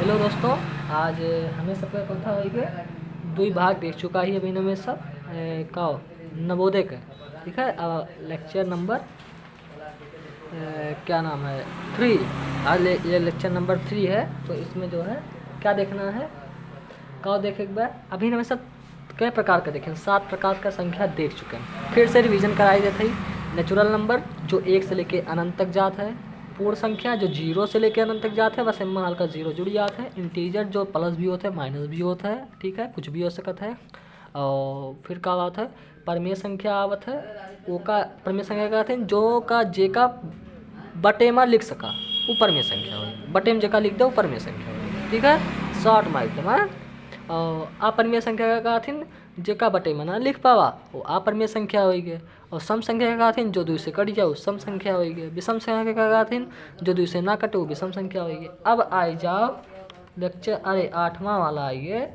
Hello दोस्तों, आज हमें सबका कथा होइगे दुई भाग देख चुका ही अभी में सब का नवोदय का। ठीक है, लेक्चर नंबर क्या नाम है 3। आज ये लेक्चर नंबर 3 है। तो इसमें जो है क्या देखना है का देखे एक बार। अभी हमें सब कई प्रकार का देखें, 7 प्रकार का संख्या देख चुके हैं। फिर से रिवीजन कराई देते ही। नेचुरल नंबर जो 1 से लेके अनंत तक जाता है, पूर्ण संख्या जो 0 से लेकर अनंत तक जाता है, बस इनमें हल्का 0 जुड़ जाता है। इंटीजर जो प्लस भी होता है माइनस भी होता है, ठीक है, कुछ भी हो सकता है। और फिर का बात है परमेय संख्या आवत है, वो का परमेय संख्या का है जो का जे का बटे में लिख सका वो परमेय संख्या हो, बटे में जेका लिख दो वो परमेय संख्या हो। ठीक है, शॉर्ट में एकदम है। और अपरमेय संख्या का हथिन जेका बटे में ना लिख पावा वो अपरमेय संख्या होगी। और सम संख्या का हथिन जो 2 से कट जाओ सम संख्या होगी। विषम संख्या का हथिन जो 2 से ना कटे वो विषम संख्या होगी। अब आई जाओ लेक्चर, अरे 8वां वाला आइए।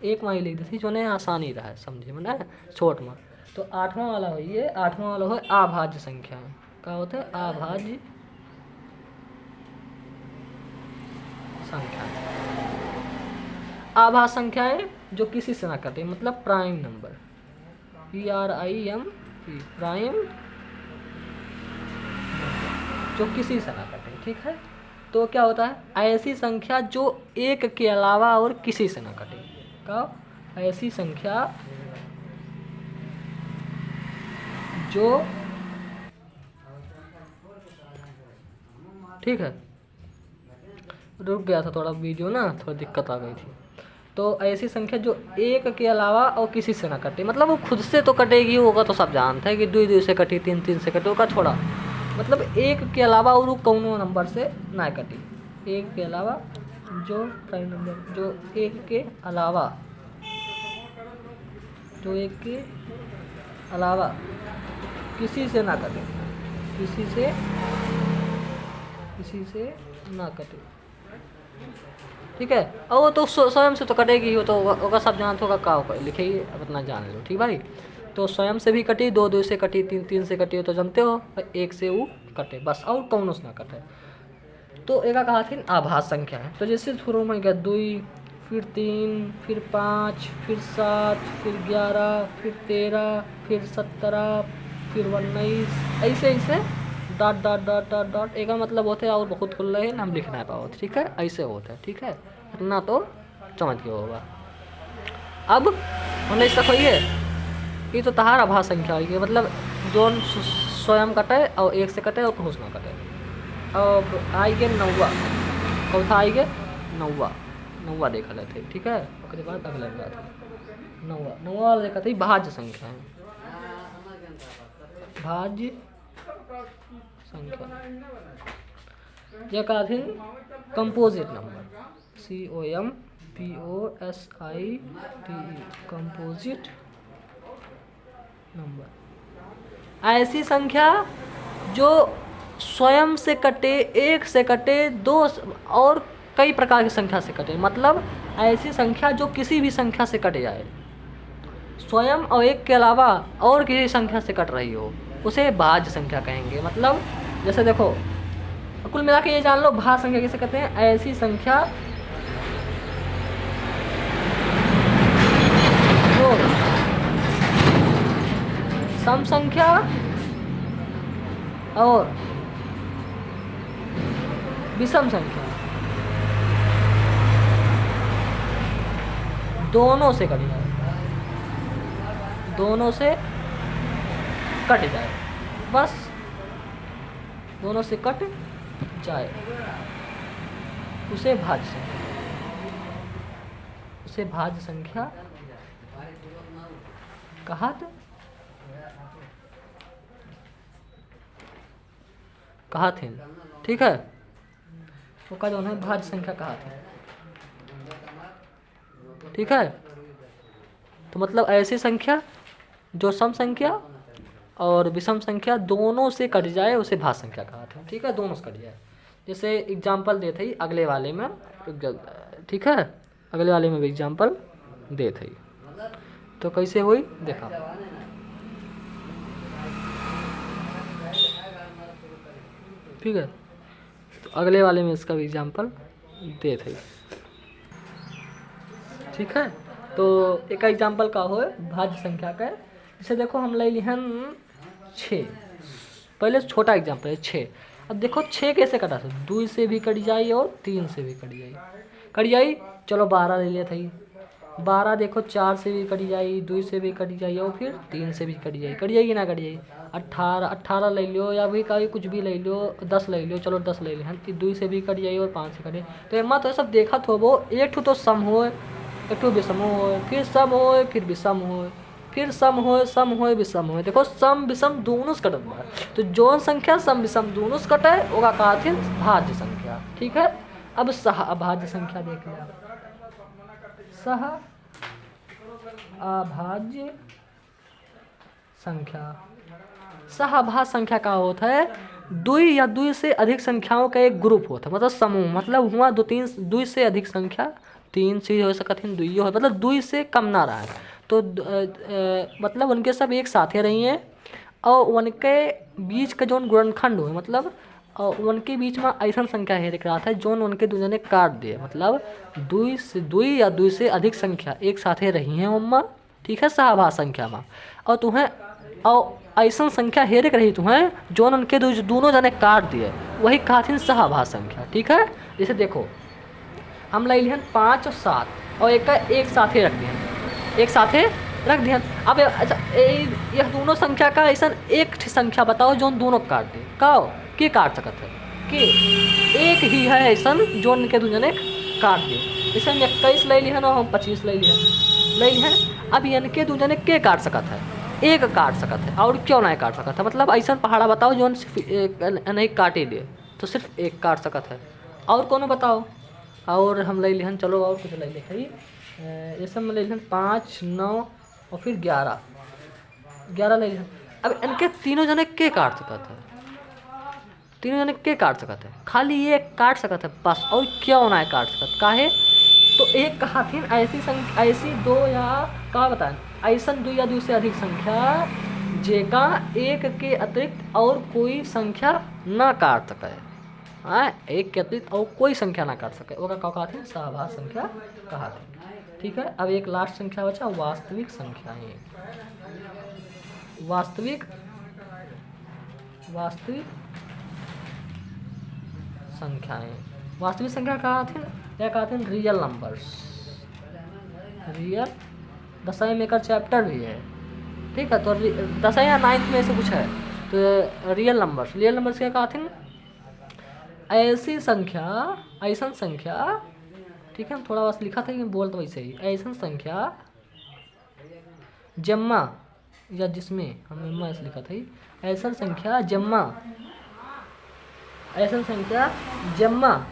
एक में ही लिख दी जो नहीं आसानी रहा समझे में ना छोट में। तो 8वां वाला होइए, 8वां वाला हो अभाज्य संख्या। क्या होता है अभाज्य संख्या। आभाज्य संख्याएं जो किसी से ना कटे, मतलब प्राइम नंबर, PRIME प्राइम जो किसी से ना कटे। ठीक है, तो क्या होता है ऐसी संख्या जो एक के अलावा और किसी से ना कटे। क्या ऐसी संख्या जो, ठीक है, रुक गया था थोड़ा वीडियो ना, थोड़ा दिक्कत आ गई थी। तो ऐसी संख्या जो एक के अलावा और किसी से ना कटे, मतलब वो खुद से तो कटेगी, होगा तो सब जानते हैं कि 2 से कटी, 3 से कटे, होगा छोड़ा। मतलब एक के अलावा और कौनो नंबर से ना कटी, एक के अलावा जो प्राइम नंबर जो एक के अलावा, जो एक के अलावा किसी से ना कटे, किसी से ना कटे। ठीक है, और वो तो स्वयं से तो कटेगी, वो तो होगा सब जानते होगा का होगा, लिखे ही अब इतना जान लो। ठीक भाई, तो स्वयं से भी कटी, 2 से कटी, 3 से कटी हो तो जानते हो, एक से वो कटे बस, और कौन से ना कटे। तो एक कहा थी आभाज्य संख्या है। तो जैसे शुरू में गया 2, फिर 3, फिर 5, फिर 7, फिर 11, फिर 13, फिर 17, फिर 19, ऐसे ऐसे dot dot dot dot dot. एक मतलब होते हैं और बहुत खुल रहे हैं हम लिख नहीं पाओ। ठीक है, ऐसे होता है। ठीक है, इतना तो समझ के होगा। अब हमने इसका खोइए, ये तो तहार आभाज्य संख्या होगी, मतलब दोनों स्वयं कटे और एक से कटे और खुश ना कटे। अब आएंगे 9वां, कौन था आएंगे 9वां देखा लेते। ठीक है, उसके बाद अगला बात है 9वां वाला देखा था भाज्य संख्या है। भाज्य संख्या यह कहा थी composite number, COMPOSITE composite number. ऐसी संख्या जो स्वयं से कटे, एक से कटे, 2 और कई प्रकार की संख्या से कटे, मतलब ऐसी संख्या जो किसी भी संख्या से कट जाए, स्वयं और एक के अलावा और किसी संख्या से कट रही हो, उसे भाज्य संख्या कहेंगे। मतलब जैसे देखो, कुल मिला के ये जान लो भाज्य संख्या किसे कहते हैं, ऐसी संख्या जो सम संख्या और विषम संख्या दोनों से कट जाए, दोनों से कट जाए, बस दोनों से कट जाए, उसे भाज्य संख्या, उसे भाज्य संख्या कहा थे। ठीक है, वो का जो है भाज्य संख्या कहा थे। ठीक है, तो मतलब ऐसी संख्या जो सम संख्या और विषम संख्या दोनों से कट जाए उसे भाज्य संख्या कहा था। ठीक है, दोनों से कट जाए। जैसे एग्जाम्पल देते ही अगले वाले में, ठीक है, अगले वाले में भी एग्जाम्पल देते ही, तो कैसे हुई देखा। ठीक है, तो अगले वाले में इसका भी एग्जाम्पल देत है। ठीक है, तो एक एग्जाम्पल का हो भाज्य संख्या का, जैसे देखो हम ले लिहन 6। पहले छोटा एग्जाम्पल है 6। अब देखो 6 कैसे कटा सकते, 2 से भी कट जाई और 3 से भी कट जाई। चलो 12 ले लिया था। 12 देखो 4 से भी कट जाई, 2 से भी कट जाई और फिर 3 से भी कट जाएगी ना कट जाएगी। 18 ले लो या भी कहीं कुछ भी ले लो, 10 ले लो, चलो 10 ले लिया, 2 से भी कट जाई और 5 से कट जाई। तो एमा तो सब देखा थो वो एक तो सम हो, एक तो विषम हो, फिर सम हो, फिर विषम हो, फिर सम हो विषम हो। देखो सम विषम दोनों से कटत बा, तो जौन संख्या सम विषम दोनों से कटे ओका कहथिन भाज्य संख्या। ठीक है, अब सह अभाज्य संख्या देख लिया। सह अभाज्य संख्या, सह अभाज्य संख्या का होता है 2 या 2 से अधिक संख्याओं का एक ग्रुप होता है, मतलब समूह। मतलब हुआ 2 से अधिक संख्या, 3 से हो सकती है, 2 हो, मतलब 2 से कम ना रहा है। तो मतलब उनके सब एक साथे रही हैं और उनके बीच का जो गुणनखंड हो, मतलब उनके बीच में ऐसा संख्या है दिख रहा था जो उनके दूसरे ने काट दिए। मतलब 2 या 2 से अधिक संख्या एक साथे रही हैं उम्मा। ठीक है, सहभाज्य संख्या में। और तुम्हें और ऐसा संख्या हेरे रही तुम्हें जो उनके दोनों जने काट दिए, वही कहथिन सहभाज्य संख्या। ठीक है, जैसे देखो हम ले लिहन 5 और 7 और एक साथे रख दिहन, एक साथे रख दिहन। अब अच्छा यह दोनों संख्या का ऐसा एक संख्या बताओ जो दोनों काट दे, कहो के काट सकत है कि एक ही है ऐसा जो उनके दो जने काट दे। जैसे हम 21 ले लिहन और हम 25 ले लिहन। अब इनके दो जने के काट सकत है, एक काट सकत है, और क्यों नहीं काट सकत है। मतलब ऐसा पहाड़ा बताओ जो सिर्फ नहीं काटे दे, तो सिर्फ एक काट सकत है। और कौन बताओ, और हम ले लिहन, चलो और कुछ ले लिखी। जैसे हम ले लिहन 5, 9 और फिर 11 ले लिहन। अब इनके तीनों जने के काट सकत है, तीनों जने के काट सकत है, खाली एक काट सकत है बस, और क्यों ना काट सकत काहे। तो एक कहाथिन ऐसी 2 या का बताएं ऐसा 2 या 2 से अधिक संख्या जेका एक के अतिरिक्त और कोई संख्या ना काट सके। हाँ, एक के अतिरिक्त और कोई संख्या ना काट सके, ओका का कहथिन सहभाज्य संख्या कहथिन। ठीक है, अब एक लास्ट संख्या बचा वास्तविक संख्याएं। वास्तविक संख्याएं, वास्तविक संख्या कहथिन रियल नंबर्स। रियल दसवीं में का चैप्टर भी है। ठीक है, तो 10 या 9th में से कुछ है, तो रियल नंबर्स क्या कहथिन ऐसी संख्या। ठीक है, थोड़ा बस लिखा था कि बोल तो वैसे ही, ऐसा संख्या जम्मा या जिसमें हमने ऐसे लिखा था, ऐसा संख्या जम्मा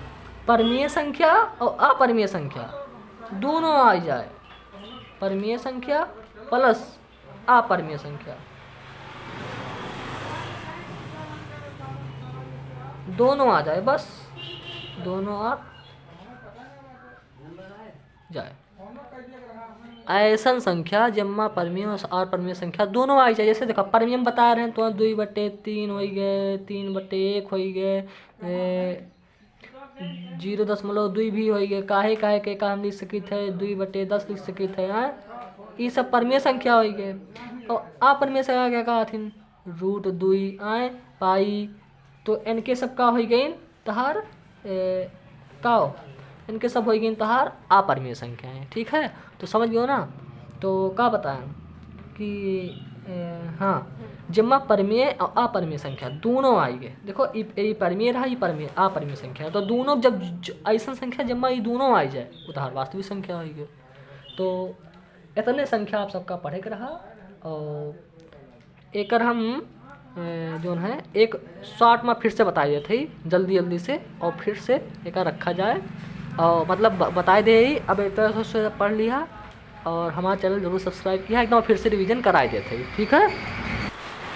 परमीय संख्या और अपरमीय संख्या दोनों आ जाए। परमीय संख्या प्लस अपरमीय संख्या दोनों आ जाए, बस दोनों आ जाए। ऐसा संख्या जम्मा परमीय और परमीय संख्या दोनों आ जाए। जैसे देखो परमीय में बता रहे हैं तो 2/3 हो गए, 3/1 हो गए, 0.2 भी हो गए, काहे के का हम लिख सकित है 2/10 लिख सकित है। ये सब परमीय संख्या हो गए। और अपरमीय संख्या क्या कहथिन √2 आए पाई। तो इनके सब का हो गई तहार का इनके सब हो गई तहार अपरमीय संख्याएं। ठीक है, तो समझ गयो ना। तो क्या बताएं कि हाँ जम्मा परमीय और अपरमीय संख्या दोनों आई गए। देखो ये परमीय रहा, ये परमीय अपरमीय संख्या, तो दोनों जब ऐसा संख्या जम्मा ये दोनों आई जाए उधार वास्तविक संख्या आई गई। तो इतने संख्या आप सबका पढ़े के रहा। और एक हम जो है एक शॉर्ट में फिर से बताइए थे जल्दी से, और फिर से एक रखा जाए और मतलब बताए दे ही। अब एक तरह से पढ़ लिया और हमारा चैनल जरूर सब्सक्राइब किया, एकदम फिर से रिवीजन कराए देते। ठीक है,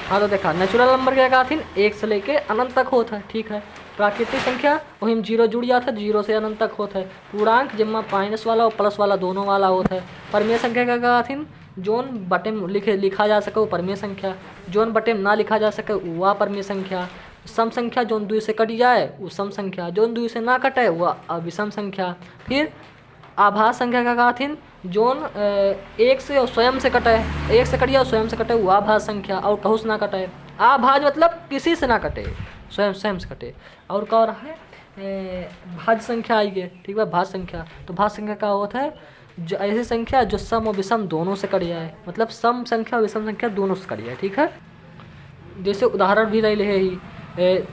हाँ तो देखा नेचुरल नंबर क्या कहथिन 1 से लेके अनंत तक होता है। ठीक है, प्राकृतिक संख्या वही में 0 जुड़ जाता है, 0 से अनंत तक होता है। पूर्णांक जिम्मा माइनस वाला और प्लस वाला दोनों वाला होता है। परमीय संख्या क्या कहथिन जोन बटे में लिखा जा सके वो परमीय संख्या, जोन बटे में ना लिखा जा सके वो अपरमीय संख्या। सम संख्या जोन 2 से कट जाए वो सम संख्या, जोन 2 से ना कटे वह अविषम संख्या। फिर आभास संख्या का कहा जोन एक से और स्वयं से कटे, एक से कटिए और स्वयं से कटे वो आभास संख्या, और कहूँ से ना कटे। आभाज मतलब किसी से ना कटे, स्वयं से कटे। और क्या हो रहा है भाज्य संख्या आई है, ठीक है, भाज्य संख्या। तो भाज्य संख्या का होता है जो ऐसी संख्या जो सम और विषम दोनों से कट जाए, मतलब सम संख्या और विषम संख्या दोनों से कट जाए, ठीक है। जैसे उदाहरण भी रही है ही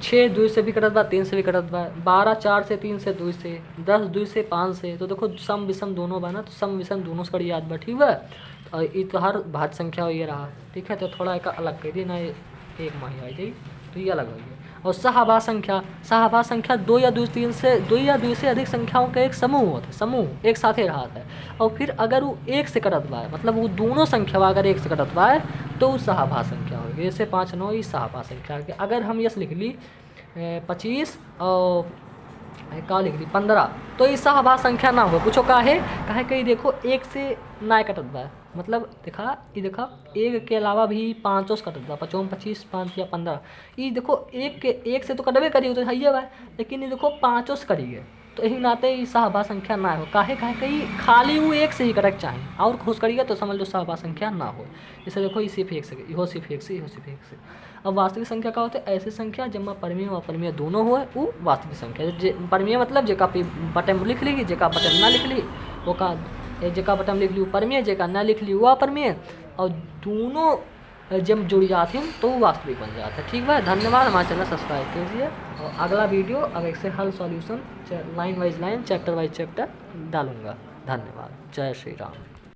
6 2 से भी कटत बा, 3 से भी कटत बा, 12 4 से 3 से 2 से, 10 2 से 5 से। तो देखो सम विषम दोनों बा ना, तो सम विषम दोनों से कट याद बा, ठीक है। और ये तो हर भाज्य संख्या ये रहा, ठीक है। तो थोड़ा एक अलग कर दिए ना, एक माही आई जाए तो ये अलग हो गया। और सहआभास संख्या, सहआभास संख्या 2 या 2 से अधिक संख्याओं का एक समूह होता है, समूह एक साथ ही रहा है। और फिर अगर वो एक से कटत बा है, मतलब वो दोनों संख्या अगर एक से कटत बा है तो वो सहआभास संख्या होगी। जैसे 5 9 ये सहआभास संख्या के। अगर हम यस लिख ली 25 और का लिख ली 15, तो ये सहआभास संख्या ना हो। पूछो काहे कहीं देखो एक से ना कटत बा, मतलब देखा एक के अलावा भी 5 से कटत बा, 55 25 5 या 15। ये देखो एक से तो कटबे करी तो है बा, लेकिन ये देखो 5 से करी है, तो यही नाते ये सहआभास संख्या ना हो। काहे कहीं खाली वो एक से ही कटक चाहे, और खुश करिएगा तो समझ लो सहआभास संख्या ना हो। जैसे देखो ये सिर्फ एक से, इहो सिर्फ एक से, इहो सिर्फ एक से। अब वास्तविक संख्या का होता है ऐसी संख्या जिसमें परमेय और अपरिमेय दोनों हो, वो वास्तविक संख्या। परमेय मतलब जेका बटन में लिख ली, जेका बटन ना लिख ली वो का, जेका बटन लिख ली वो परमेय, जेका ना लिख ली वो अपरिमेय, और दोनों जब जुड़ जाते हैं तो वो वास्तविक बन जाता है, ठीक है। धन्यवाद, हमारे चैनल सब्सक्राइब कीजिए। और अगला वीडियो अब एक से हल solution line wise line, chapter wise chapter डालूंगा। धन्यवाद, जय श्री राम।